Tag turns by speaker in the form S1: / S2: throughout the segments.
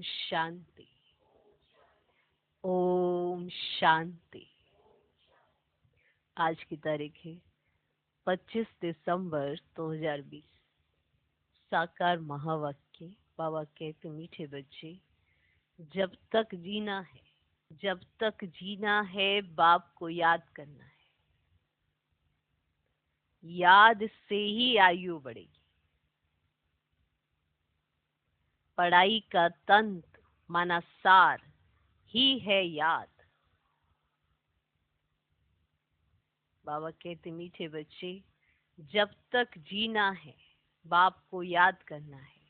S1: शांति। ओम शांति। आज की तारीख है 25 दिसंबर 2020। साकार महावाक्य। बाबा कहते मीठे बच्चे, जब तक जीना है बाप को याद करना है। याद से ही आयु बढ़ेगी। पढ़ाई का तंत्र माना सार ही है याद। बाबा कहते मीठे बच्चे, जब तक जीना है बाप को याद करना है।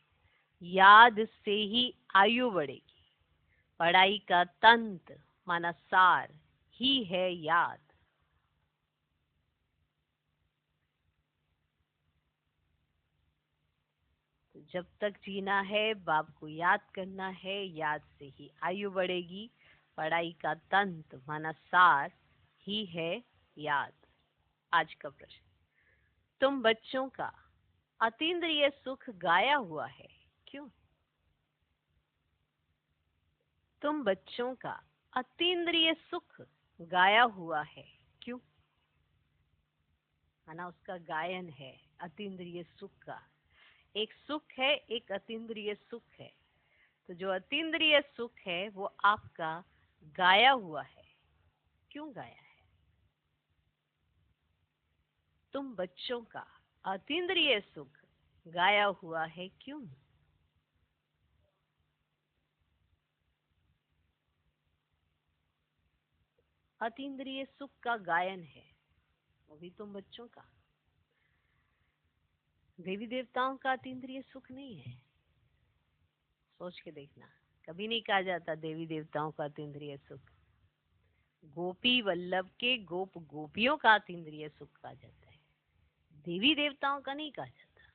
S1: याद से ही आयु बढ़ेगी। पढ़ाई का तंत्र माना सार ही है याद। तो जब तक जीना है बाप को याद करना है। याद से ही आयु बढ़ेगी। पढ़ाई का तंत्र माना सार ही है याद। आज का प्रश्न, तुम बच्चों का अतीन्द्रिय सुख गाया हुआ है, क्यों? तुम बच्चों का अतीन्द्रिय सुख गाया हुआ है, क्यों? माना उसका गायन है अतीन्द्रिय सुख का। एक सुख है, एक अतीन्द्रिय सुख है। तो जो अतीन्द्रिय सुख है वो आपका गाया हुआ है। क्यों गाया है? तुम बच्चों का अतीन्द्रिय सुख गाया हुआ है, क्यों? अतीन्द्रिय सुख का गायन है वो भी तुम बच्चों का। देवी देवताओं का अतीन्द्रिय सुख नहीं है। सोच के देखना, कभी नहीं कहा जाता देवी देवताओं का अतीन्द्रिय सुख। गोपी वल्लभ के गोप गोपियों का अतीन्द्रिय सुख कहा जाता है, देवी देवताओं का नहीं कहा जाता।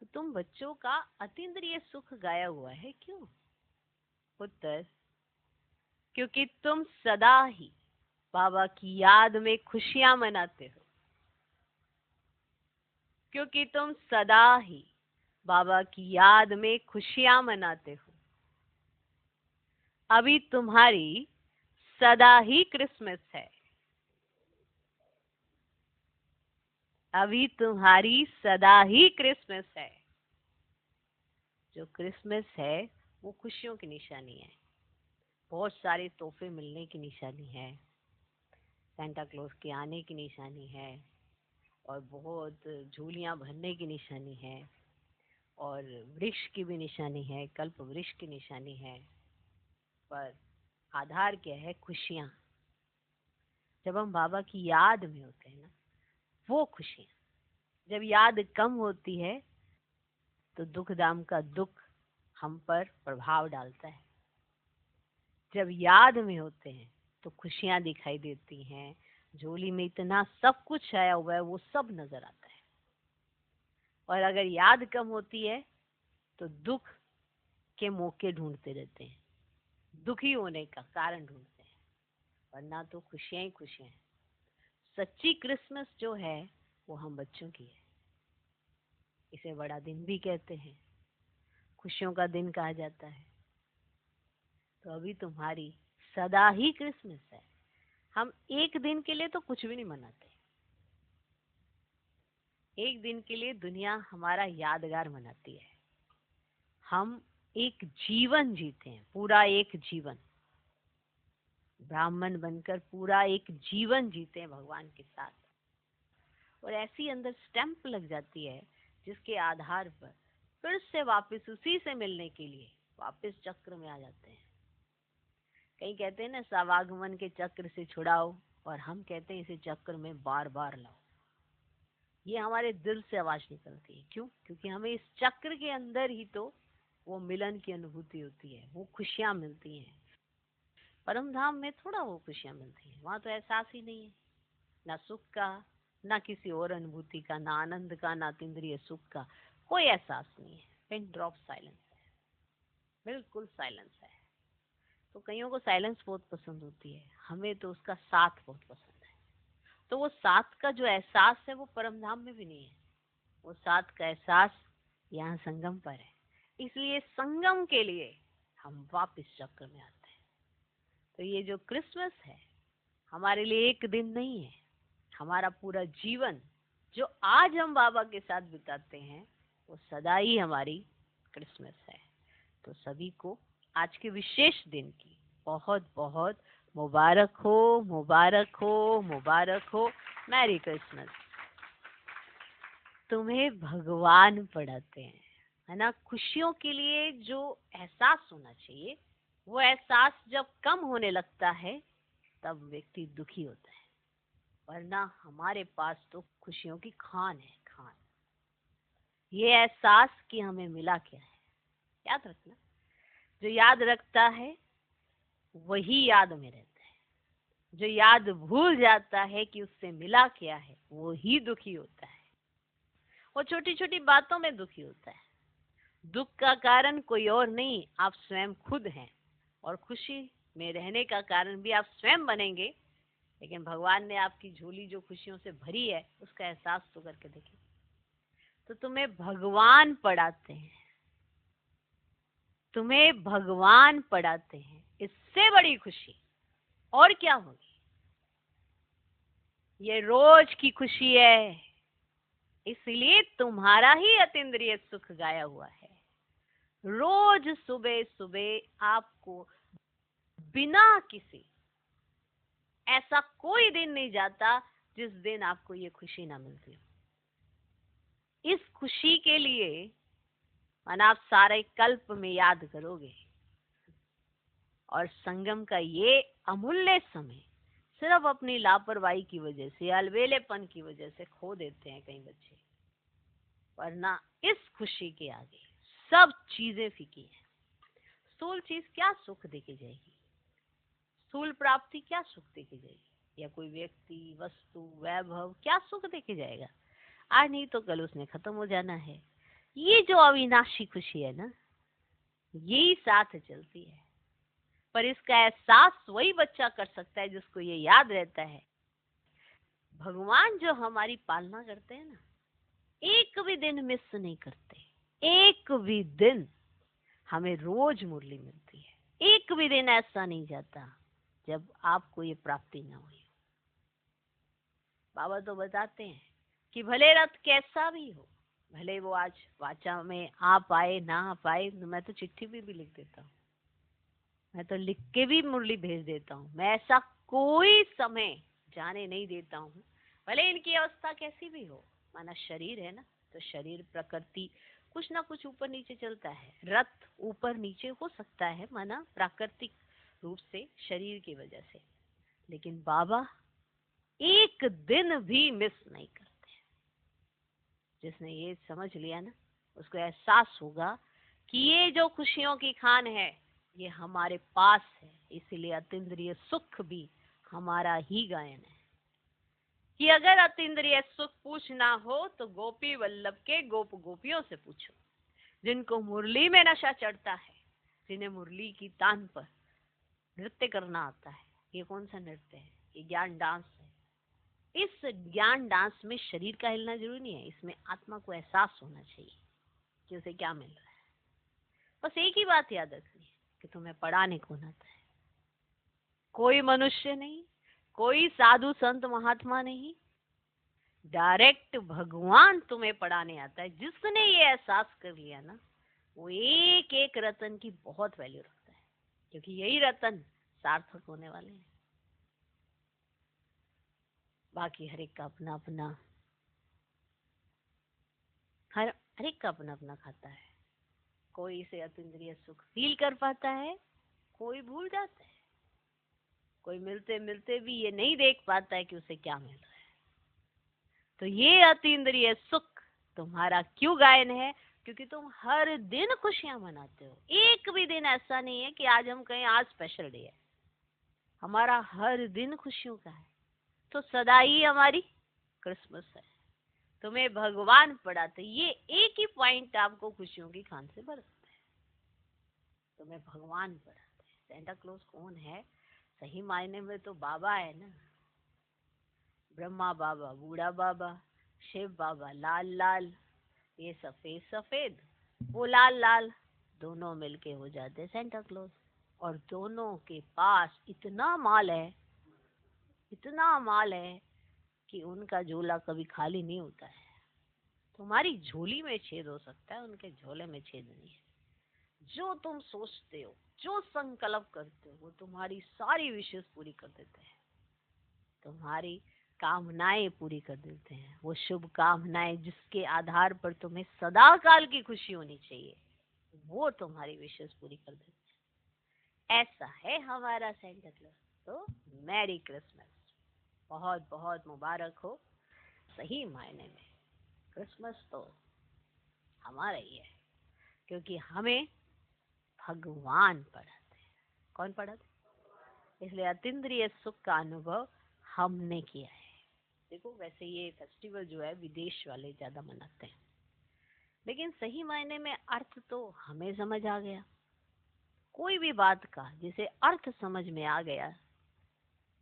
S1: तो तुम बच्चों का अतीन्द्रिय सुख गाया हुआ है, क्यों? उत्तर, क्योंकि तुम सदा ही बाबा की याद में खुशियां मनाते हो। क्योंकि तुम सदा ही बाबा की याद में खुशियां मनाते हो। अभी तुम्हारी सदा ही क्रिसमस है। अभी तुम्हारी सदा ही क्रिसमस है। जो क्रिसमस है वो खुशियों की निशानी है। बहुत सारे तोहफे मिलने की निशानी है। सेंटा क्लॉज के आने की निशानी है। और बहुत झूलियां भरने की निशानी है। और वृक्ष की भी निशानी है, कल्प वृक्ष की निशानी है। पर आधार क्या है? खुशियां। जब हम बाबा की याद में होते हैं ना, वो खुशियां। जब याद कम होती है तो दुख दाम का दुख हम पर प्रभाव डालता है। जब याद में होते हैं तो खुशियां दिखाई देती हैं। झोली में इतना सब कुछ आया हुआ है वो सब नजर आता है। और अगर याद कम होती है तो दुख के मौके ढूंढते रहते हैं, दुखी होने का कारण ढूंढते हैं। वरना तो खुशियां ही खुशियां हैं। सच्ची क्रिसमस जो है वो हम बच्चों की है। इसे बड़ा दिन भी कहते हैं, खुशियों का दिन कहा जाता है। तो अभी तुम्हारी सदा ही क्रिसमस है। हम एक दिन के लिए तो कुछ भी नहीं मनाते। एक दिन के लिए दुनिया हमारा यादगार मनाती है। हम एक जीवन जीते हैं, पूरा एक जीवन। ब्राह्मण बनकर पूरा एक जीवन जीते हैं भगवान के साथ। और ऐसी अंदर स्टैंप लग जाती है जिसके आधार पर फिर से वापस उसी से मिलने के लिए वापस चक्र में आ जाते हैं। कहीं कहते हैं ना, सवागमन के चक्र से छुड़ाओ, और हम कहते हैं इसे चक्र में बार बार लाओ। ये हमारे दिल से आवाज निकलती है। क्यों? क्योंकि हमें इस चक्र के अंदर ही तो वो मिलन की अनुभूति होती है, वो खुशियां मिलती हैं। परम धाम में थोड़ा वो खुशियां मिलती हैं। वहां तो एहसास ही नहीं है, ना सुख का, ना किसी और अनुभूति का, ना आनंद का, ना इंद्रिय सुख का। कोई एहसास नहीं है। पिन ड्रॉप साइलेंस है, बिल्कुल साइलेंस है। तो कईयों को साइलेंस बहुत पसंद होती है, हमें तो उसका साथ बहुत पसंद है। तो वो साथ का जो एहसास है वो परम धाम में भी नहीं है। वो साथ का एहसास यहाँ संगम पर है। इसलिए संगम के लिए हम वापस चक्र में आते हैं। तो ये जो क्रिसमस है हमारे लिए एक दिन नहीं है, हमारा पूरा जीवन जो आज हम बाबा के साथ बिताते हैं वो सदा ही हमारी क्रिसमस है। तो सभी को आज के विशेष दिन की बहुत बहुत मुबारक हो, मुबारक हो, मुबारक हो। Merry Christmas. तुम्हें भगवान पढ़ाते हैं, है ना। खुशियों के लिए जो एहसास होना चाहिए वो एहसास जब कम होने लगता है तब व्यक्ति दुखी होता है, वरना हमारे पास तो खुशियों की खान है, खान। ये एहसास कि हमें मिला क्या है याद रखना। जो याद रखता है वही याद में रहता है, जो याद भूल जाता है कि उससे मिला क्या है वो ही दुखी होता है। वो छोटी छोटी बातों में दुखी होता है। दुख का कारण कोई और नहीं, आप स्वयं खुद हैं। और खुशी में रहने का कारण भी आप स्वयं बनेंगे। लेकिन भगवान ने आपकी झोली जो खुशियों से भरी है उसका एहसास तो करके देखिए। तो तुम्हें भगवान पढ़ाते हैं, तुम्हें भगवान पढ़ाते हैं, इससे बड़ी खुशी और क्या होगी। ये रोज की खुशी है, इसलिए तुम्हारा ही अतीन्द्रिय सुख गाया हुआ है। रोज सुबह सुबह आपको बिना किसी ऐसा कोई दिन नहीं जाता जिस दिन आपको ये खुशी ना मिलती हो। इस खुशी के लिए मन आप सारे कल्प में याद करोगे। और संगम का ये अमूल्य समय सिर्फ अपनी लापरवाही की वजह से, अलबेलेपन की वजह से खो देते हैं कई बच्चे। वरना इस खुशी के आगे सब चीजें फीकी है। स्थूल चीज क्या सुख देके जाएगी, स्थूल प्राप्ति क्या सुख देके जाएगी, या कोई व्यक्ति, वस्तु, वैभव क्या सुख देके जाएगा। आज नहीं तो कल उसने खत्म हो जाना है। ये जो अविनाशी खुशी है ना, यही साथ चलती है। पर इसका एहसास वही बच्चा कर सकता है जिसको ये याद रहता है भगवान जो हमारी पालना करते हैं ना, एक भी दिन मिस नहीं करते। एक भी दिन हमें रोज मुरली मिलती है। एक भी दिन ऐसा नहीं जाता जब आपको ये प्राप्ति ना हुई। बाबा तो बताते हैं कि भले रथ कैसा भी हो, भले वो आज वाचा में आ पाए ना आ पाए, मैं तो चिट्ठी भी लिख देता हूँ, मैं तो लिख के भी मुरली भेज देता हूँ। मैं ऐसा कोई समय जाने नहीं देता हूँ, भले इनकी अवस्था कैसी भी हो। माना शरीर है ना, तो शरीर प्रकृति कुछ ना कुछ ऊपर नीचे चलता है। रथ ऊपर नीचे हो सकता है, माना प्राकृतिक रूप से शरीर की वजह से। लेकिन बाबा एक दिन भी मिस नहीं करते। जिसने ये समझ लिया ना, उसको एहसास होगा कि ये जो खुशियों की खान है ये हमारे पास है। इसीलिए अतीन्द्रिय सुख भी हमारा ही गायन है। कि अगर अतीन्द्रिय सुख पूछना हो तो गोपी वल्लभ के गोप गोपियों से पूछो, जिनको मुरली में नशा चढ़ता है, जिन्हें मुरली की तान पर नृत्य करना आता है। ये कौन सा नृत्य है? ये ज्ञान डांस है। इस ज्ञान डांस में शरीर का हिलना जरूरी नहीं है, इसमें आत्मा को एहसास होना चाहिए कि उसे क्या मिल रहा है। बस एक ही बात याद रखनी है कि तुम्हें पढ़ाने कौन आता है। कोई मनुष्य नहीं, कोई साधु संत महात्मा नहीं, डायरेक्ट भगवान तुम्हें पढ़ाने आता है। जिसने ये एहसास कर लिया ना, वो एक एक रतन की बहुत वैल्यू रखता है, क्योंकि यही रतन सार्थक होने वाले हैं। बाकी हर एक का अपना अपना, हर एक का अपना अपना खाता है। कोई इसे अतीन्द्रिय सुख फील कर पाता है, कोई भूल जाता है, कोई मिलते मिलते भी ये नहीं देख पाता है कि उसे क्या मिल रहा है। तो ये अतीन्द्रिय सुख तुम्हारा क्यों गायन है? क्योंकि तुम हर दिन खुशियां मनाते हो। एक भी दिन ऐसा नहीं है कि आज हम कहें आज स्पेशल डे है। हमारा हर दिन खुशियों का है। तो सदा ही हमारी क्रिसमस है। तुम्हें भगवान पढ़ाते, ये एक ही पॉइंट आपको खुशियों की खान से भरता है। तुम्हें भगवान पढ़ाते हैं। सेंटा क्लॉज कौन है? सही मायने में तो बाबा है ना। ब्रह्मा बाबा, बूढ़ा बाबा, शिव बाबा, लाल लाल, ये सफेद सफेद, वो लाल लाल, दोनों मिलके हो जाते सेंटा क्लॉज। और दोनों के पास इतना माल है कि उनका झोला कभी खाली नहीं होता है। तुम्हारी झोली में छेद हो सकता है, उनके झोले में छेद नहीं है। जो तुम सोचते हो, जो संकल्प करते हो, वो तुम्हारी सारी विशेष पूरी कर देते हैं। तुम्हारी कामनाएं पूरी कर देते हैं। वो शुभ कामनाएं जिसके आधार पर तुम्हें सदा काल की खुशी होनी चाहिए, वो तुम्हारी विशेष पूरी कर देते हैं। ऐसा है हमारा सेंटा क्लॉज। तो मैरी क्रिसमस, बहुत बहुत मुबारक हो। सही मायने में क्रिसमस तो हमारा ही है, क्योंकि हमें भगवान पढ़ाते हैं। कौन पढ़ाते? इसलिए अतीन्द्रिय सुख का अनुभव हमने किया है। देखो, वैसे ये फेस्टिवल जो है विदेश वाले ज्यादा मनाते हैं, लेकिन सही मायने में अर्थ तो हमें समझ आ गया। कोई भी बात का जिसे अर्थ समझ में आ गया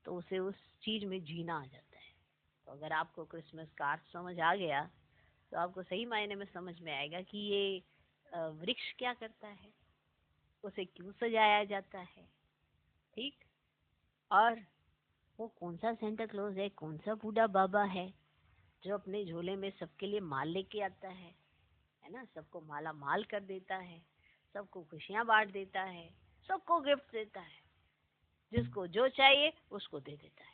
S1: तो उसे उस चीज में जीना आ जाता है। तो अगर आपको क्रिसमस का अर्थ समझ आ गया तो आपको सही मायने में समझ में आएगा कि ये वृक्ष क्या करता है, उसे क्यों सजाया जाता है, ठीक, और वो कौन सा सेंटा क्लॉज है, कौन सा बूढ़ा बाबा है जो अपने झोले में सबके लिए माल लेके आता है ना, सबको माला माल कर देता है, सबको खुशियां बांट देता है, सबको गिफ्ट देता है, जिसको जो चाहिए उसको दे देता है।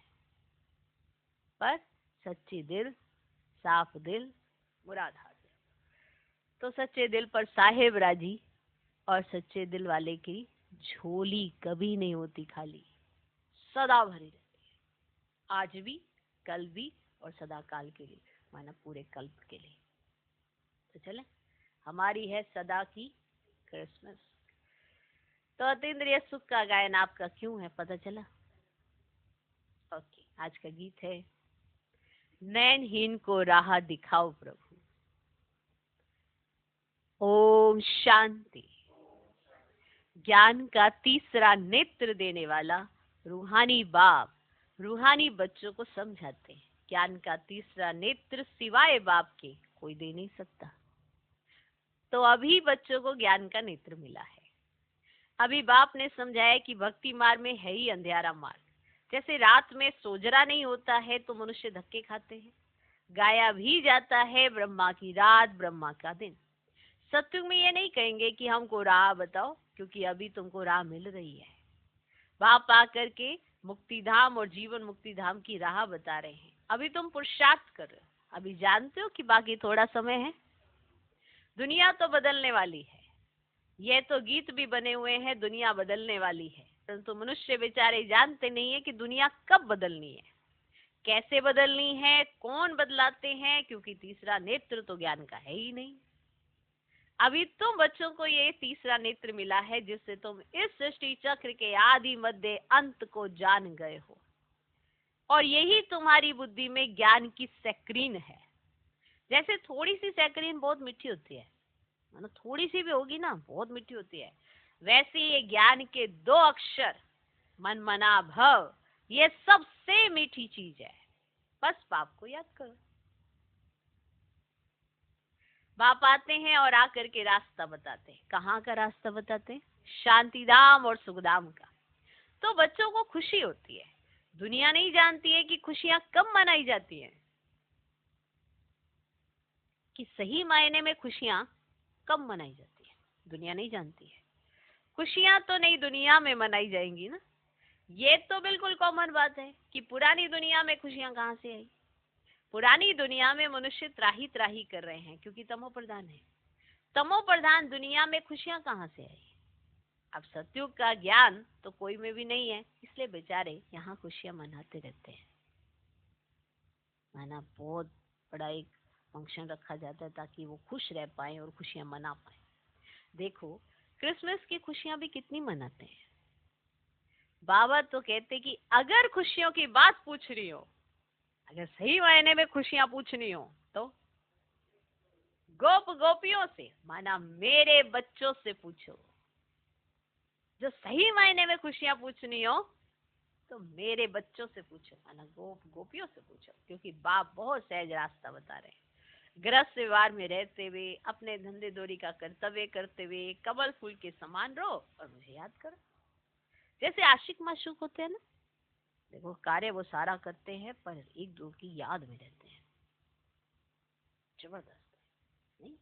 S1: पर सच्ची दिल, साफ दिल, मुराद हासिल। तो सच्चे दिल पर साहेब राजी, और सच्चे दिल वाले की झोली कभी नहीं होती खाली, सदा भरी रहती है। आज भी, कल भी, और सदा काल के लिए, माना पूरे कल्प के लिए। तो चले, हमारी है सदा की क्रिसमस। तो अतीन्द्रिय सुख का गायन आपका क्यों है, पता चला? ओके, आज का गीत है नैनहीन को राह दिखाओ प्रभु। ओम शांति। ज्ञान का तीसरा नेत्र देने वाला रूहानी बाप रूहानी बच्चों को समझाते हैं। ज्ञान का तीसरा नेत्र सिवाय बाप के कोई दे नहीं सकता। तो अभी बच्चों को ज्ञान का नेत्र मिला है। अभी बाप ने समझाया कि भक्ति मार्ग में है ही अंधेरा मार्ग। जैसे रात में सोजरा नहीं होता है तो मनुष्य धक्के खाते हैं, गाया भी जाता है ब्रह्मा की रात, ब्रह्मा का दिन। सत्युग में ये नहीं कहेंगे कि हमको राह बताओ, क्योंकि अभी तुमको राह मिल रही है। बाप आकर के मुक्ति धाम और जीवन मुक्ति धाम की राह बता रहे हैं। अभी तुम पुरुषार्थ कर रहे हो। अभी जानते हो कि बाकी थोड़ा समय है। दुनिया तो बदलने वाली है। ये तो गीत भी बने हुए हैं, दुनिया बदलने वाली है, परंतु मनुष्य बेचारे जानते नहीं है कि दुनिया कब बदलनी है, कैसे बदलनी है, कौन बदलाते हैं, क्योंकि तीसरा नेत्र तो ज्ञान का है ही नहीं। अभी तुम बच्चों को ये तीसरा नेत्र मिला है जिससे तुम इस सृष्टि चक्र के आदि मध्य अंत को जान गए हो, और यही तुम्हारी बुद्धि में ज्ञान की सैक्रीन है। जैसे थोड़ी सी सैक्रीन बहुत मीठी होती है, मानो थोड़ी सी भी होगी ना, बहुत मीठी होती है, वैसे ये ज्ञान के दो अक्षर मन मना भव, ये सबसे मीठी चीज है। बस बाप को याद करो। बाप आते हैं और आकर के रास्ता बताते हैं। कहाँ का रास्ता बताते हैं? शांतिधाम और सुखधाम का। तो बच्चों को खुशी होती है। दुनिया नहीं जानती है कि खुशियां कब मनाई जाती हैं, कि सही मायने में खुशियां कब मनाई जाती है, दुनिया नहीं जानती है। खुशियां तो नई दुनिया में मनाई जाएंगी ना। ये तो बिल्कुल कॉमन बात है कि पुरानी दुनिया में खुशियां कहाँ से आई। पुरानी दुनिया में मनुष्य त्राही त्राही कर रहे हैं क्योंकि तमो प्रधान है। तमो प्रधान दुनिया में खुशियां कहाँ से आई? अब सतयुग का ज्ञान तो कोई में भी नहीं है, इसलिए बेचारे यहाँ खुशियां मनाते रहते हैं। माना बहुत बड़ा एक फंक्शन रखा जाता है ताकि वो खुश रह पाए और खुशियां मना पाए। देखो, क्रिसमस की खुशियां भी कितनी मनाते हैं। बाबा तो कहते कि अगर खुशियों की बात पूछ रही हो, अगर सही मायने में खुशियां पूछनी हो, तो गोप गोपियों से, माना मेरे बच्चों से पूछो। जो सही मायने में खुशियां पूछनी हो तो मेरे बच्चों से पूछो, माना गोप गोपियों से पूछो, क्योंकि बाप बहुत सहज रास्ता बता रहे हैं। गृहस्थ व्यवहार में रहते हुए अपने धंधे दौरी का कर्तव्य करते हुए कमल फूल के समान रहो और मुझे याद करो। जैसे आशिक माशूक होते हैं ना, देखो कार्य वो सारा करते हैं पर एक दूसरे की याद में रहते हैं। जबरदस्त नहीं?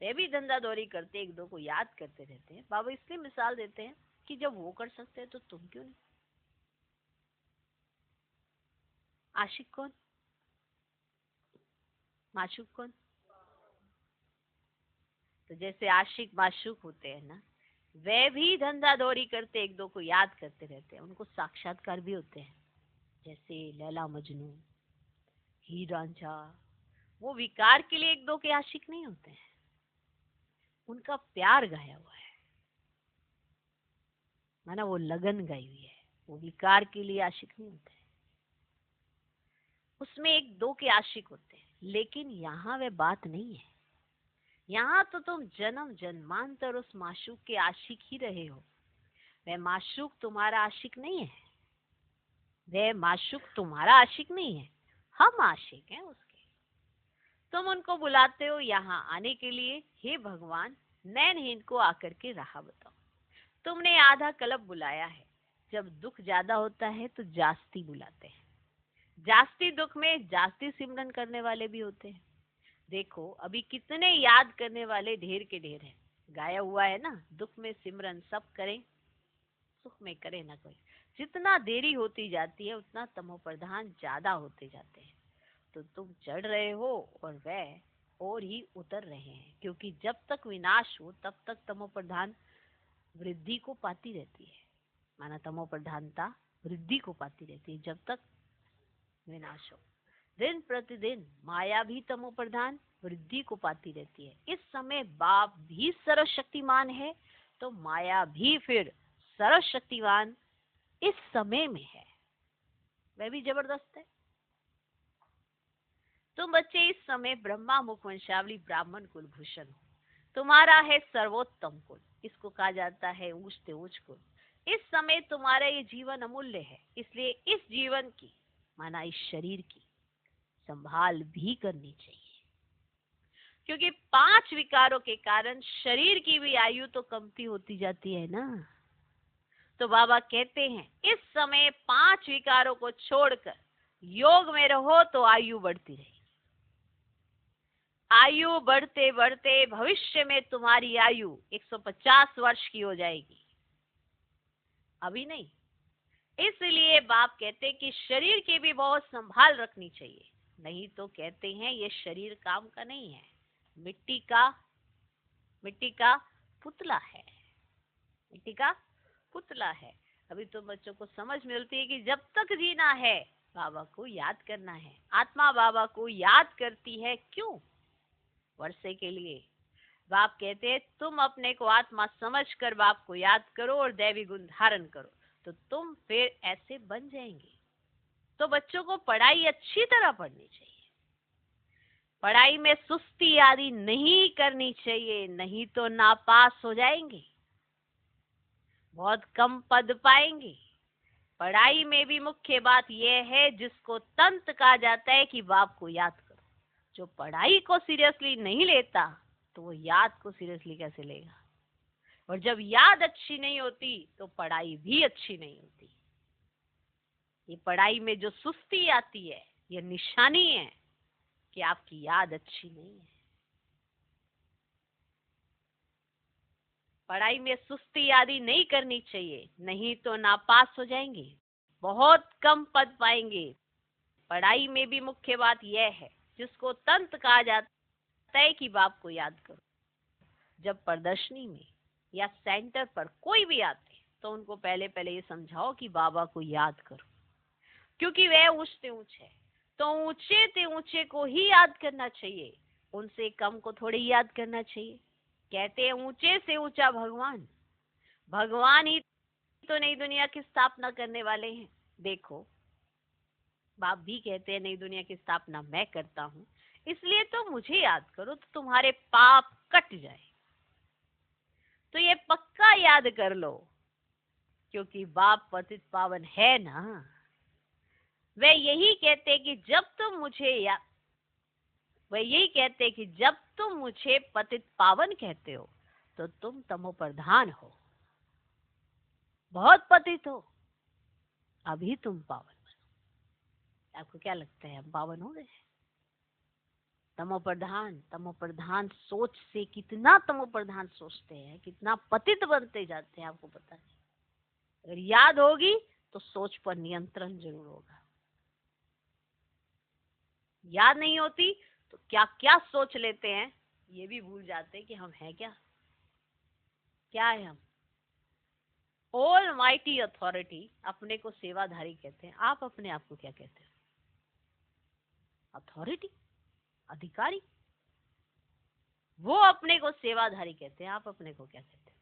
S1: वे भी धंधा दौरी करते एक दो को याद करते रहते हैं। बाबा इसलिए मिसाल देते हैं कि जब वो कर सकते हैं तो तुम क्यों नहीं? आशिक कौन, माशूक कौन? तो जैसे आशिक माशूक होते हैं ना, वे भी धंधा दौरी करते एक दो को याद करते रहते हैं। उनको साक्षात्कार भी होते हैं, जैसे लैला मजनू, हीर रांझा। वो विकार के लिए एक दो के आशिक नहीं होते हैं, उनका प्यार गाया हुआ है, माना वो लगन गाई हुई है। वो विकार के लिए आशिक नहीं होते, उसमें एक दो के आशिक होते हैं। लेकिन यहाँ वे बात नहीं है। यहाँ तो तुम जन्म जन्मांतर उस माशूक के आशिक ही रहे हो। वह माशूक तुम्हारा आशिक नहीं है, वह माशूक तुम्हारा आशिक नहीं है, हम आशिक हैं उसके। तुम उनको बुलाते हो यहाँ आने के लिए, हे भगवान नैनहीन को आकर के राह बताओ। तुमने आधा कल्प बुलाया है। जब दुख ज्यादा होता है तो जास्ती बुलाते हैं। जास्ती दुख में जास्ती सिमरन करने वाले भी होते हैं। देखो अभी कितने याद करने वाले ढेर के ढेर हैं। गाया हुआ है ना, दुख में सिमरन सब करें, सुख में करे ना कोई। जितना देरी होती जाती है उतना तमो प्रधान ज्यादा होते जाते हैं। तो तुम चढ़ रहे हो और वह और ही उतर रहे हैं, क्योंकि जब तक विनाश हो तब तक तमो प्रधान वृद्धि को पाती रहती है। माना तमो प्रधानता वृद्धि को पाती रहती है जब तक विनाश हो। दिन प्रतिदिन माया भी तमो प्रधान वृद्धि को पाती रहती है। इस समय बाप भी सर्वशक्तिमान है तो माया भी फिर सर्वशक्तिवान इस समय में है। वह भी जबरदस्त है। तुम बच्चे इस समय ब्रह्मा मुख वंशावली ब्राह्मण कुल भूषण हो। तुम्हारा है सर्वोत्तम कुल, इसको कहा जाता है ऊंचते ऊंच कुल। इस समय तुम्हारा ये जीवन अमूल्य है, इसलिए इस जीवन की माना इस शरीर की संभाल भी करनी चाहिए। क्योंकि 5 विकारों के कारण शरीर की भी आयु तो कमती होती जाती है ना। तो बाबा कहते हैं इस समय 5 विकारों को छोड़कर योग में रहो तो आयु बढ़ती रहेगी। आयु बढ़ते बढ़ते भविष्य में तुम्हारी आयु 150 वर्ष की हो जाएगी, अभी नहीं। इसलिए बाप कहते कि शरीर की भी बहुत संभाल रखनी चाहिए, नहीं तो कहते हैं ये शरीर काम का नहीं है, मिट्टी का पुतला है, मिट्टी का पुतला है। अभी तो बच्चों को समझ मिलती है कि जब तक जीना है बाबा को याद करना है। आत्मा बाबा को याद करती है, क्यों? वर्षे के लिए। बाप कहते हैं तुम अपने को आत्मा समझकर बाप को याद करो और दैवी गुण धारण करो, तो तुम फिर ऐसे बन जाएंगे। तो बच्चों को पढ़ाई अच्छी तरह पढ़नी चाहिए, पढ़ाई में सुस्ती आदि नहीं करनी चाहिए, नहीं तो नापास हो जाएंगे, बहुत कम पद पाएंगे। पढ़ाई में भी मुख्य बात यह है जिसको तंत्र कहा जाता है कि बाप को याद करो। जो पढ़ाई को सीरियसली नहीं लेता तो वो याद को सीरियसली कैसे लेगा? और जब याद अच्छी नहीं होती तो पढ़ाई भी अच्छी नहीं होती। ये पढ़ाई में जो सुस्ती आती है ये निशानी है कि आपकी याद अच्छी नहीं है। पढ़ाई में सुस्ती आदि नहीं करनी चाहिए, नहीं तो नापास हो जाएंगे, बहुत कम पद पाएंगे। पढ़ाई में भी मुख्य बात यह है जिसको तंत्र कहा जाता है कि बाप को याद करो। जब प्रदर्शनी में या सेंटर पर कोई भी आते तो उनको पहले पहले ये समझाओ कि बाबा को याद करो, क्योंकि वह ऊंचते ऊंच है। तो ऊंचे ते ऊंचे को ही याद करना चाहिए, उनसे कम को थोड़ी याद करना चाहिए। कहते हैं ऊंचे से ऊंचा भगवान, भगवान ही तो नई दुनिया की स्थापना करने वाले हैं। देखो बाप भी कहते हैं नई दुनिया की स्थापना मैं करता हूँ, इसलिए तो मुझे याद करो तो तुम्हारे पाप कट जाए। तो ये पक्का याद कर लो, क्योंकि बाप पतित पावन है ना। वे यही कहते कि जब तुम मुझे वह यही कहते कि जब तुम मुझे पतित पावन कहते हो तो तुम तमो प्रधान हो, बहुत पतित हो, अभी तुम पावन बनो। आपको क्या लगता है हम पावन हो गए? तमो प्रधान सोच से कितना तमो प्रधान सोचते हैं, कितना पतित बनते जाते हैं, आपको पता नहीं। अगर याद होगी तो सोच पर नियंत्रण जरूर होगा। याद नहीं होती तो क्या क्या सोच लेते हैं, ये भी भूल जाते हैं कि हम हैं क्या। क्या है हम? ऑल माइटी अथॉरिटी अपने को सेवाधारी कहते हैं। आप अपने आप को क्या कहते हैं? अथॉरिटी, अधिकारी। वो अपने को सेवाधारी कहते हैं, आप अपने को क्या कहते हैं?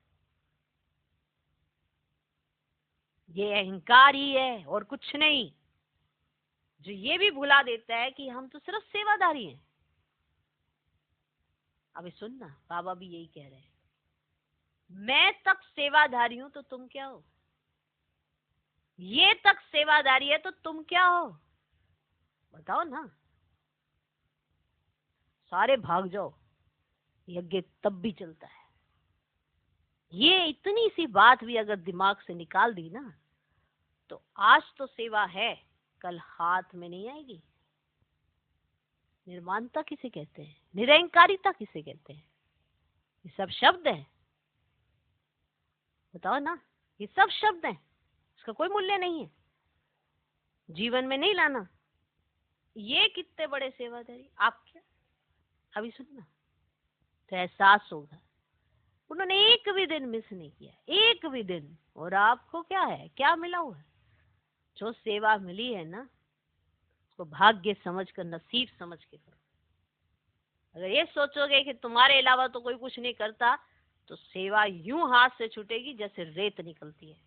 S1: ये अहंकार ही है और कुछ नहीं, जो ये भी भुला देता है कि हम तो सिर्फ सेवाधारी हैं। अभी सुनना, बाबा भी यही कह रहे हैं, मैं तक सेवाधारी हूं तो तुम क्या हो? ये तक सेवाधारी है तो तुम क्या हो? बताओ ना। सारे भाग जाओ, यज्ञ तब भी चलता है। ये इतनी सी बात भी अगर दिमाग से निकाल दी ना, तो आज तो सेवा है, कल हाथ में नहीं आएगी। निर्माणता किसे कहते हैं? निरंकारिता किसे कहते हैं? ये सब शब्द है, बताओ ना। ये सब शब्द है, इसका कोई मूल्य नहीं है, जीवन में नहीं लाना। ये कितने बड़े सेवादारी आप क्या। अभी सुनना तो एहसास होगा, उन्होंने एक भी दिन मिस नहीं किया, एक भी दिन। और आपको क्या है, क्या मिला हुआ है? जो सेवा मिली है ना, उसको भाग्य समझ कर, नसीब समझ के करो। अगर ये सोचोगे कि तुम्हारे अलावा तो कोई कुछ नहीं करता, तो सेवा यूं हाथ से छूटेगी जैसे रेत निकलती है।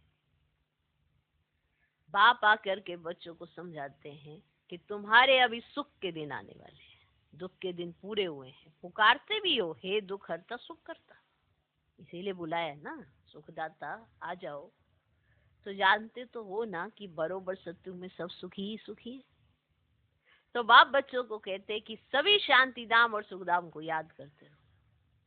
S1: बाप आकर के बच्चों को समझाते हैं कि तुम्हारे अभी सुख के दिन आने वाले हैं, दुख के दिन पूरे हुए हैं। पुकारते भी हो, हे दुख हरता सुख करता, इसीलिए बुलाया ना, सुखदाता आ जाओ। तो जानते तो हो ना कि बरोबर सत्युग में सब सुखी ही सुखी है। तो बाप बच्चों को कहते हैं कि सभी शांति धाम और सुखधाम को याद करते रहो।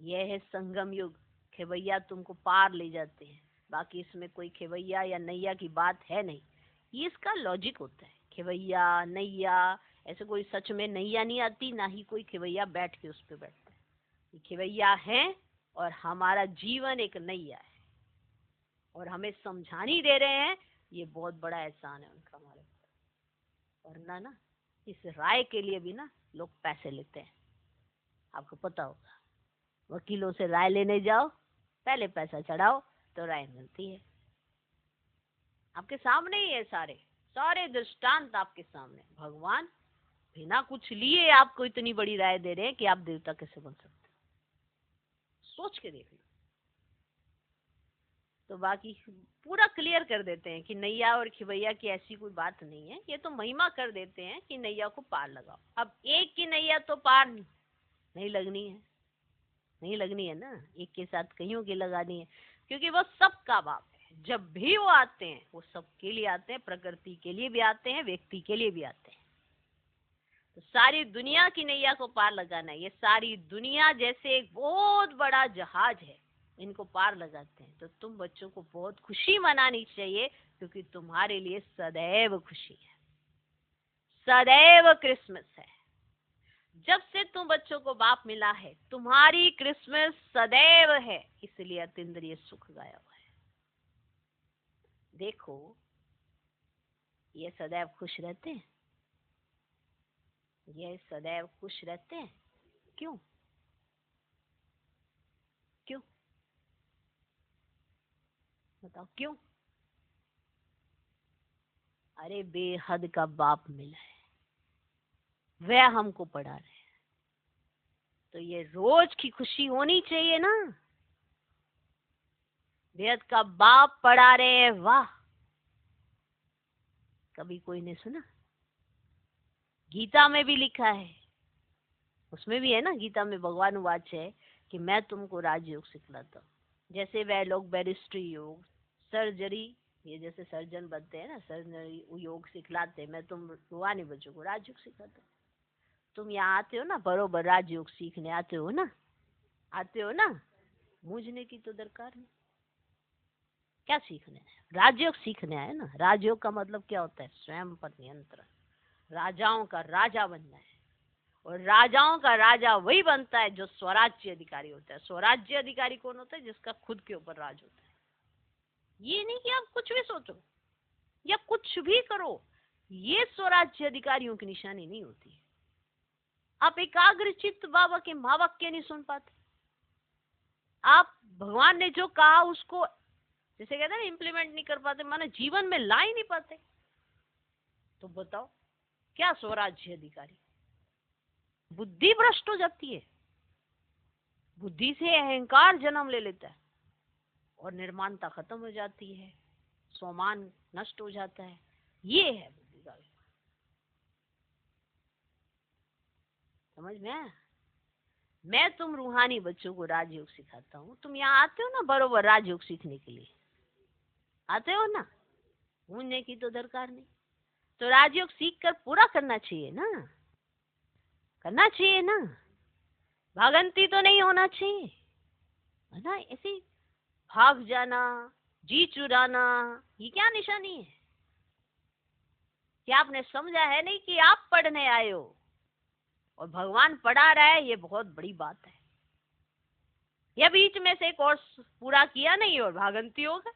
S1: यह है संगम युग, खेवैया तुमको पार ले जाते हैं। बाकी इसमें कोई खेवैया या नैया की बात है नहीं, ये इसका लॉजिक होता है। खेवैया नैया, ऐसे कोई सच में नैया नहीं आती, ना ही कोई खेवैया बैठ के उस पर बैठता है। ये खेवैया है और हमारा जीवन एक नैया है, और हमें समझानी दे रहे हैं। ये बहुत बड़ा एहसान है उनका हमारे ऊपर। वरना ना इस राय के लिए भी ना लोग पैसे लेते हैं, आपको पता होगा। वकीलों से राय लेने जाओ, पहले पैसा चढ़ाओ तो राय मिलती है। आपके सामने ही है, सारे सारे दृष्टांत आपके सामने। भगवान बिना कुछ लिए आपको इतनी बड़ी राय दे रहे हैं कि आप देवता कैसे बन सकते, सोच के देख लो। तो बाकी पूरा क्लियर कर देते हैं कि नैया और खिवैया की ऐसी कोई बात नहीं है। ये तो महिमा कर देते हैं कि नैया को पार लगाओ। अब एक की नैया तो पार नहीं लगनी है, नहीं लगनी है ना, एक के साथ कईयों की लगानी है, क्योंकि वो सबका बाप है। जब भी वो आते हैं वो सबके लिए आते हैं, प्रकृति के लिए भी आते हैं, व्यक्ति के लिए भी आते हैं। तो सारी दुनिया की नैया को पार लगाना है। ये सारी दुनिया जैसे एक बहुत बड़ा जहाज है, इनको पार लगाते हैं। तो तुम बच्चों को बहुत खुशी मनानी चाहिए, क्योंकि तुम्हारे लिए सदैव खुशी है, सदैव क्रिसमस है। जब से तुम बच्चों को बाप मिला है, तुम्हारी क्रिसमस सदैव है, इसलिए अतीन्द्रिय सुख गाया हुआ है। देखो ये सदैव खुश रहते हैं, ये सदैव खुश रहते हैं। क्यों? क्यों बताओ क्यों? अरे बेहद का बाप मिला है, वह हमको पढ़ा रहे हैं, तो ये रोज की खुशी होनी चाहिए ना। बेहद का बाप पढ़ा रहे हैं, वाह। कभी कोई ने सुना? गीता में भी लिखा है, उसमें भी है ना, गीता में भगवान वाच है कि मैं तुमको राजयोग सिखलाता हूँ। जैसे वह लोग बैरिस्ट्री योग, सर्जरी, ये जैसे सर्जन बनते हैं ना, सर्जरी योग सिखलाते हैं, मैं तुम रूहानी बच्चों को राजयोग सिखाता हूँ। तुम यहाँ आते हो ना, बरोबर राजयोग सीखने आते हो ना, मूझने की तो दरकार नहीं। क्या सीखने है? राजयोग सीखने आए ना। राजयोग का मतलब क्या होता है? स्वयं पर नियंत्रण, राजाओं का राजा बनना है। और राजाओं का राजा वही बनता है जो स्वराज्य अधिकारी होता है। स्वराज्य अधिकारी कौन होता है? जिसका खुद के ऊपर राज होता है। ये नहीं कि आप कुछ भी सोचो या कुछ भी करो, ये स्वराज्य अधिकारियों की निशानी नहीं होती है। आप एकाग्रचित्त बाबा के महावाक्य नहीं सुन पाते, आप भगवान ने जो कहा उसको, जैसे कहते हैं ना, इम्प्लीमेंट नहीं कर पाते, माने जीवन में ला ही नहीं पाते, तो बताओ क्या स्वराज्य अधिकारी? बुद्धि भ्रष्ट हो जाती है, बुद्धि से अहंकार जन्म ले लेता है और निर्माणता खत्म हो जाती है, स्वमान नष्ट हो जाता है। ये है बुद्धि का विकार। समझ में आया? मैं तुम रूहानी बच्चों को राजयोग सिखाता हूँ, तुम यहाँ आते हो ना बरोबर राजयोग सीखने के लिए, आते हो ना, भूलने की तो दरकार नहीं। तो राजयोग सीख कर पूरा करना चाहिए ना, करना चाहिए ना, भागंती तो नहीं होना चाहिए, है ना। ऐसे भाग जाना, जी चुराना, ये क्या निशानी है? कि आपने समझा है नहीं कि आप पढ़ने आए हो और भगवान पढ़ा रहा है, ये बहुत बड़ी बात है। या बीच में से कोर्स पूरा किया नहीं और भागंती होगा।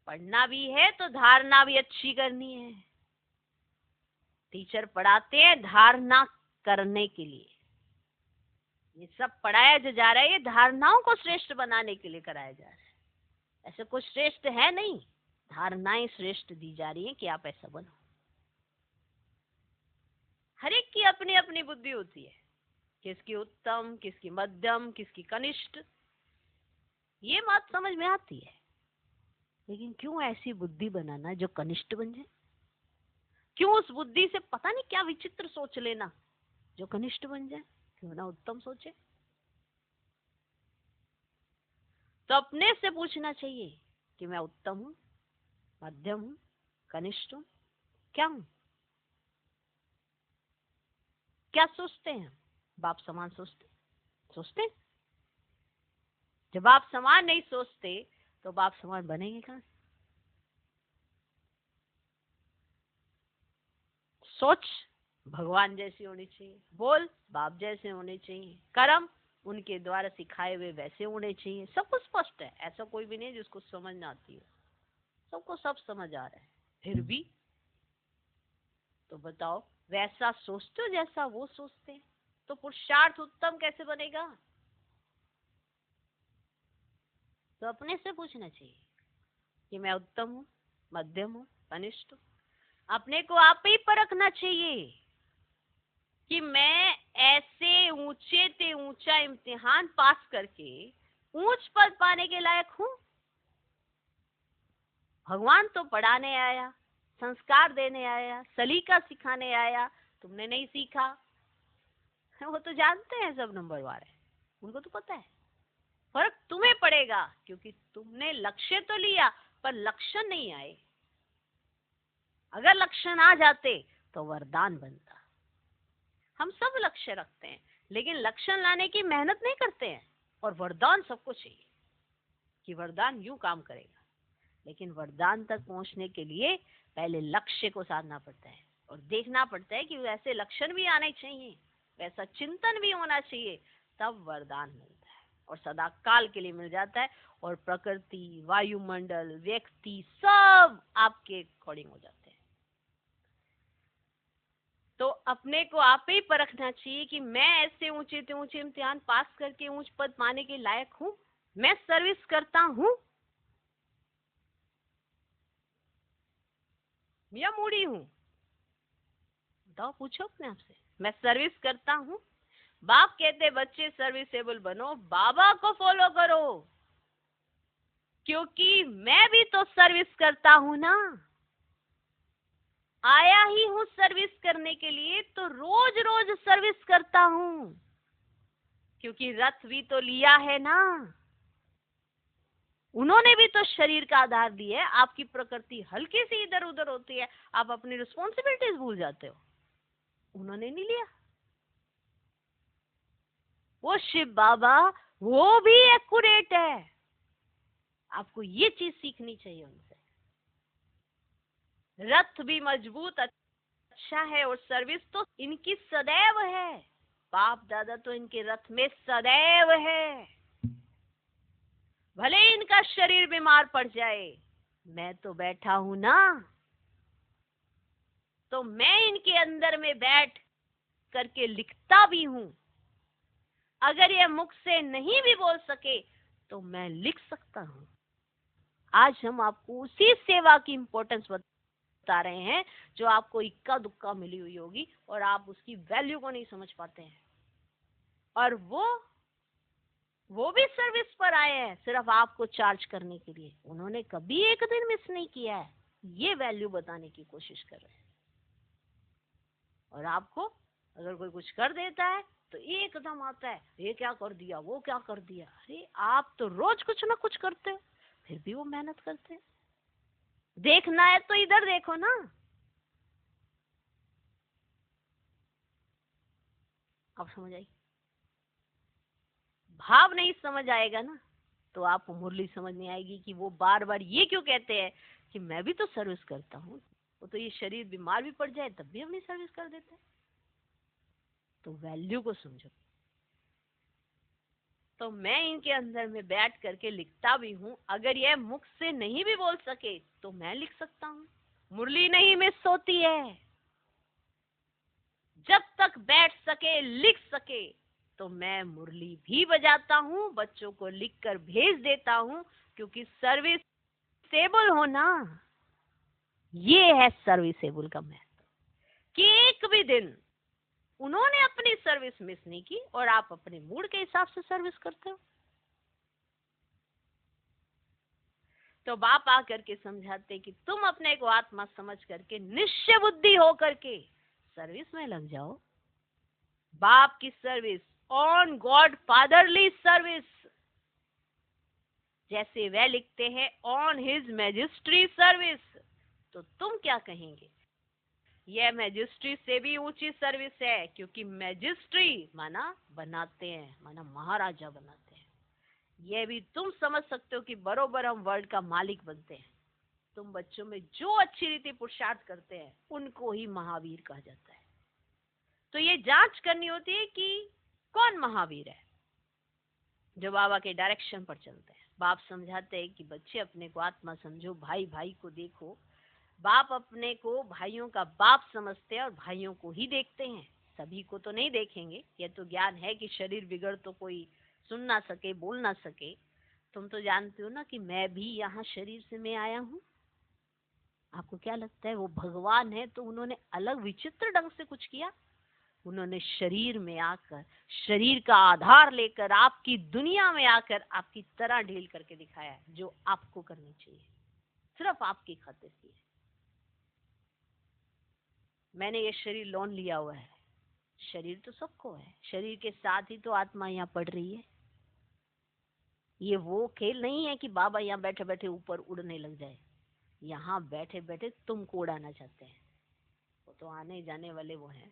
S1: पढ़ना भी है तो धारणा भी अच्छी करनी है। टीचर पढ़ाते हैं धारणा करने के लिए। ये सब पढ़ाया जो जा रहा है, ये धारणाओं को श्रेष्ठ बनाने के लिए कराया जा रहा है। ऐसे कुछ श्रेष्ठ है नहीं, धारणाएं श्रेष्ठ दी जा रही हैं कि आप ऐसा बनो। हर एक की अपनी अपनी बुद्धि होती है, किसकी उत्तम, किसकी मध्यम, किसकी कनिष्ठ, ये बात समझ में आती है। लेकिन क्यों ऐसी बुद्धि बनाना जो कनिष्ठ बन जाए? क्यों उस बुद्धि से पता नहीं क्या विचित्र सोच लेना जो कनिष्ठ बन जाए? क्यों ना उत्तम सोचे? तो अपने से पूछना चाहिए कि मैं उत्तम हूं, मध्यम हूं, कनिष्ठ हूं, क्या हूं? क्या सोचते हैं? बाप समान सोचते? जब आप समान नहीं सोचते तो बाप समान बनेंगे कहां से? सोच भगवान जैसी होनी चाहिए, बोल बाप जैसे होने चाहिए, कर्म उनके द्वारा सिखाए हुए वैसे होने चाहिए। सब कुछ स्पष्ट है, ऐसा कोई भी नहीं जिसको समझ ना आती हो, सबको सब समझ आ रहा है। फिर भी तो बताओ, वैसा सोचते हो जैसा वो सोचते हैं, तो पुरुषार्थ उत्तम कैसे बनेगा? तो अपने से पूछना चाहिए कि मैं उत्तम हूँ, मध्यम हूँ, कनिष्ठ हूँ। अपने को आप ही परखना चाहिए कि मैं ऐसे ऊंचे से ऊंचा इम्तिहान पास करके ऊंच पद पाने के लायक हूँ। भगवान तो पढ़ाने आया, संस्कार देने आया, सलीका सिखाने आया, तुमने नहीं सीखा। वो तो जानते हैं, सब नंबरवार है, उनको तो पता है। फर्क तुम्हें पड़ेगा क्योंकि तुमने लक्ष्य तो लिया पर लक्षण नहीं आए। अगर लक्षण आ जाते तो वरदान बनता। हम सब लक्ष्य रखते हैं लेकिन लक्षण लाने की मेहनत नहीं करते हैं। और वरदान सबको चाहिए कि वरदान यूं काम करेगा, लेकिन वरदान तक पहुंचने के लिए पहले लक्ष्य को साधना पड़ता है और देखना पड़ता है कि वैसे लक्षण भी आने चाहिए, वैसा चिंतन भी होना चाहिए, तब वरदान मिलता है और सदा काल के लिए मिल जाता है। और प्रकृति, वायुमंडल, व्यक्ति सब आपके अकॉर्डिंग हो जाते हैं। तो अपने को आप ही परखना चाहिए कि मैं ऐसे ऊंचे से ऊंचे इम्तिहान पास करके ऊंच पद पाने के लायक हूँ, मैं सर्विस करता हूँ या मूडी हूँ? बताओ, पूछो अपने आप से। मैं सर्विस करता हूँ। बाप कहते बच्चे सर्विसेबल बनो, बाबा को फॉलो करो, क्योंकि मैं भी तो सर्विस करता हूँ ना, आया ही हूँ सर्विस करने के लिए, तो रोज रोज सर्विस करता हूँ, क्योंकि रथ भी तो लिया है ना, उन्होंने भी तो शरीर का आधार दिया है। आपकी प्रकृति हल्की सी इधर उधर होती है, आप अपनी रिस्पॉन्सिबिलिटीज भूल जाते हो। उन्होंने नहीं लिया। वो शिव बाबा वो भी एक्यूरेट है। आपको ये चीज सीखनी चाहिए उनसे। रथ भी मजबूत अच्छा है और सर्विस तो इनकी सदैव है। बाप दादा तो इनके रथ में सदैव है। भले इनका शरीर बीमार पड़ जाए, मैं तो बैठा हूं ना, तो मैं इनके अंदर में बैठ करके लिखता भी हूं। अगर ये मुख से नहीं भी बोल सके तो मैं लिख सकता हूं। आज हम आपको उसी सेवा की इंपॉर्टेंस बता रहे हैं जो आपको इक्का दुक्का मिली हुई होगी और आप उसकी वैल्यू को नहीं समझ पाते हैं। और वो भी सर्विस पर आए हैं सिर्फ आपको चार्ज करने के लिए। उन्होंने कभी एक दिन मिस नहीं किया है। ये वैल्यू बताने की कोशिश कर रहे हैं। और आपको अगर कोई कुछ कर देता है तो एकदम आता है, ये क्या कर दिया, वो क्या कर दिया। अरे आप तो रोज कुछ ना कुछ करते हो, फिर भी वो मेहनत करते हैं। देखना है तो इधर देखो ना। आप समझ आई? भाव नहीं समझ आएगा ना तो आपको मुरली समझ नहीं आएगी कि वो बार बार ये क्यों कहते हैं कि मैं भी तो सर्विस करता हूँ। वो तो ये शरीर बीमार भी पड़ जाए तब भी अपनी सर्विस कर देते हैं। तो वैल्यू को समझो। तो मैं इनके अंदर में बैठ करके लिखता भी हूँ। अगर ये मुख से नहीं भी बोल सके तो मैं लिख सकता हूँ। मुरली नहीं मिस होती है। जब तक बैठ सके लिख सके तो मैं मुरली भी बजाता हूँ, बच्चों को लिखकर भेज देता हूँ। क्योंकि सर्विसेबल होना ये है सर्विसेबल का महत्व। कि एक भी दिन उन्होंने अपनी सर्विस मिस नहीं की और आप अपने मूड के हिसाब से सर्विस करते हो। तो बाप आकर के समझाते कि तुम अपने को आत्मा समझ करके निश्चय बुद्धि हो करके सर्विस में लग जाओ। बाप की service, on God fatherly service, जैसे वह लिखते हैं ऑन हिज मैजिस्ट्री सर्विस। तो तुम क्या कहेंगे? यह मैजिस्ट्री से भी ऊंची सर्विस है। क्योंकि मैजिस्ट्री माना बनाते हैं, माना महाराजा बनाते हैं। यह भी तुम समझ सकते हो कि बरोबर हम वर्ल्ड का मालिक बनते हैं। तुम बच्चों में जो अच्छी रीति पुरुषार्थ करते हैं उनको ही महावीर कहा जाता है। तो ये जांच करनी होती है कि कौन महावीर है जो बाबा के डायरेक्शन पर चलते हैं। बाप समझाते हैं कि बच्चे अपने को आत्मा समझो, भाई भाई को देखो। बाप अपने को भाइयों का बाप समझते हैं और भाइयों को ही देखते हैं, सभी को तो नहीं देखेंगे। ये तो ज्ञान है कि शरीर बिगड़ तो कोई सुन ना सके, बोल ना सके। तुम तो जानते हो ना कि मैं भी यहाँ शरीर से मैं आया हूँ। आपको क्या लगता है वो भगवान है तो उन्होंने अलग विचित्र ढंग से कुछ किया? उन्होंने शरीर में आकर, शरीर का आधार लेकर आपकी दुनिया में आकर आपकी तरह डील करके दिखाया जो आपको करनी चाहिए, सिर्फ आपकी खातिर की है। मैंने ये शरीर लोन लिया हुआ है। शरीर तो सबको है, शरीर के साथ ही तो आत्मा यहाँ पढ़ रही है। ये वो खेल नहीं है कि बाबा यहाँ बैठे बैठे ऊपर उड़ने लग जाए। यहाँ बैठे बैठे तुमको उड़ाना चाहते हैं। वो तो आने जाने वाले वो हैं।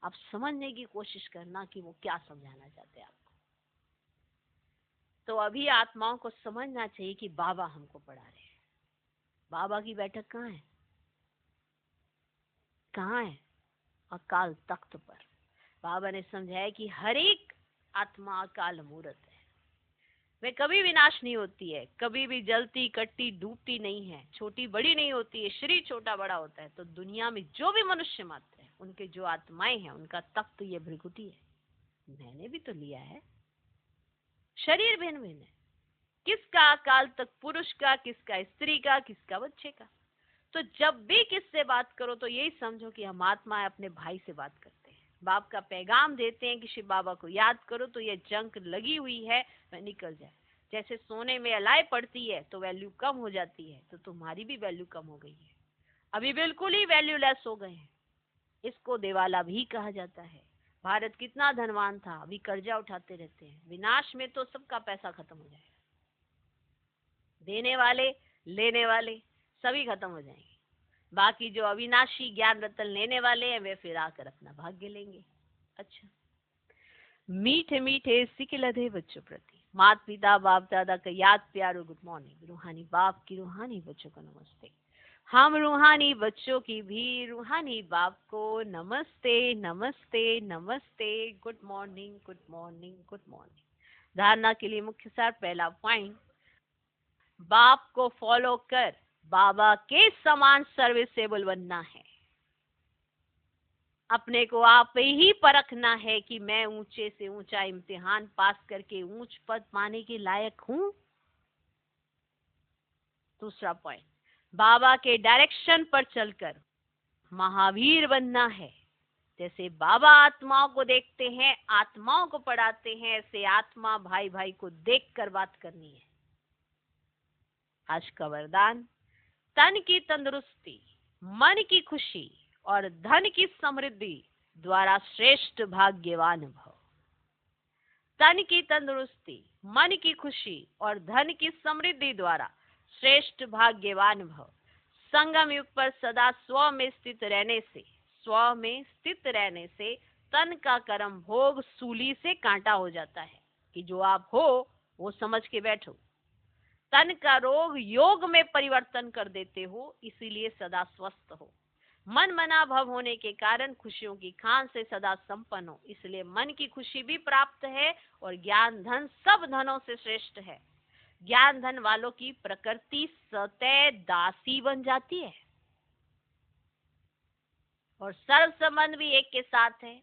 S1: आप समझने की कोशिश करना कि वो क्या समझाना चाहते हैं आपको। तो अभी आत्माओं को समझना चाहिए कि बाबा हमको पढ़ा रहे हैं। बाबा की बैठक कहाँ है? कहाँ है? अकाल तख्त पर। बाबा ने समझाया कि हर एक आत्मा अकाल मूर्त है। वे कभी विनाश नहीं होती है, कभी भी जलती कटती डूबती नहीं है, छोटी बड़ी नहीं होती है। शरीर छोटा बड़ा होता है। तो दुनिया में जो भी मनुष्य मात्र है उनके जो आत्माएं हैं उनका तख्त ये भृगुटी है। मैंने भी तो लिया है। शरीर भिन्न भिन्न है। किसका अकाल तक पुरुष का, किसका स्त्री का, किसका बच्चे का। तो जब भी किससे बात करो तो यही समझो कि हम आत्मा अपने भाई से बात करते हैं। बाप का पैगाम देते हैं कि शिव बाबा को याद करो तो ये जंग लगी हुई है वह निकल जाए। जैसे सोने में अलाई पड़ती है तो वैल्यू कम हो जाती है, तो तुम्हारी भी वैल्यू कम हो गई है। अभी बिल्कुल ही वैल्यूलेस हो गए हैं। इसको दिवाला भी कहा जाता है। भारत कितना धनवान था, अभी कर्जा उठाते रहते हैं। विनाश में तो सबका पैसा खत्म हो जाएगा। देने वाले लेने वाले सभी खत्म हो जाएंगे। बाकी जो अविनाशी ज्ञान रतन लेने वाले हैं वे फिर आकर अपना भाग्य लेंगे। अच्छा, मीठे मीठे सिकिलधे बच्चों प्रति माता पिता बाप दादा का याद प्यार और गुड मॉर्निंग। रूहानी बाप की रूहानी बच्चों को नमस्ते। हम रूहानी बच्चों की भी रूहानी बाप को नमस्ते नमस्ते नमस्ते। Good morning good morning good morning. धारणा के लिए मुख्य सार, पहला पॉइंट, बाप को फॉलो कर बाबा के समान सर्विसेबल बनना है। अपने को आप ही परखना है कि मैं ऊंचे से ऊंचा इम्तिहान पास करके ऊंच पद पाने के लायक हूं। दूसरा पॉइंट, बाबा के डायरेक्शन पर चलकर महावीर बनना है। जैसे बाबा आत्माओं को देखते हैं, आत्माओं को पढ़ाते हैं, ऐसे आत्मा भाई भाई को देखकर बात करनी है। आज का वरदान, तन की तंदुरुस्ती, मन की खुशी और धन की समृद्धि द्वारा श्रेष्ठ भाग्यवान भव। तन की तंदुरुस्ती, मन की खुशी और धन की समृद्धि द्वारा श्रेष्ठ भाग्यवान भव। संगम युग पर सदा स्व में स्थित रहने से तन का कर्म भोग सूली से कांटा हो जाता है कि जो आप हो वो समझ के बैठो। तन का रोग योग में परिवर्तन कर देते हो, इसीलिए सदा स्वस्थ हो। मन मना भव होने के कारण खुशियों की खान से सदा संपन्न हो, इसलिए मन की खुशी भी प्राप्त है और ज्ञान धन सब धनों से श्रेष्ठ है। ज्ञान धन वालों की प्रकृति सतह दासी बन जाती है और सर्व संबंध भी एक के साथ है,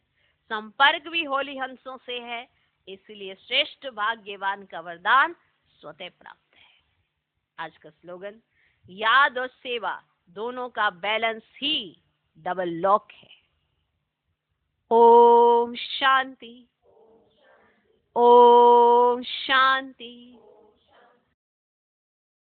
S1: संपर्क भी होली हंसों से है, इसलिए श्रेष्ठ भाग्यवान का वरदान स्वतः प्राप्त है। आज का स्लोगन, याद और सेवा दोनों का बैलेंस ही डबल लॉक है। ओम शांति, ओम शांति।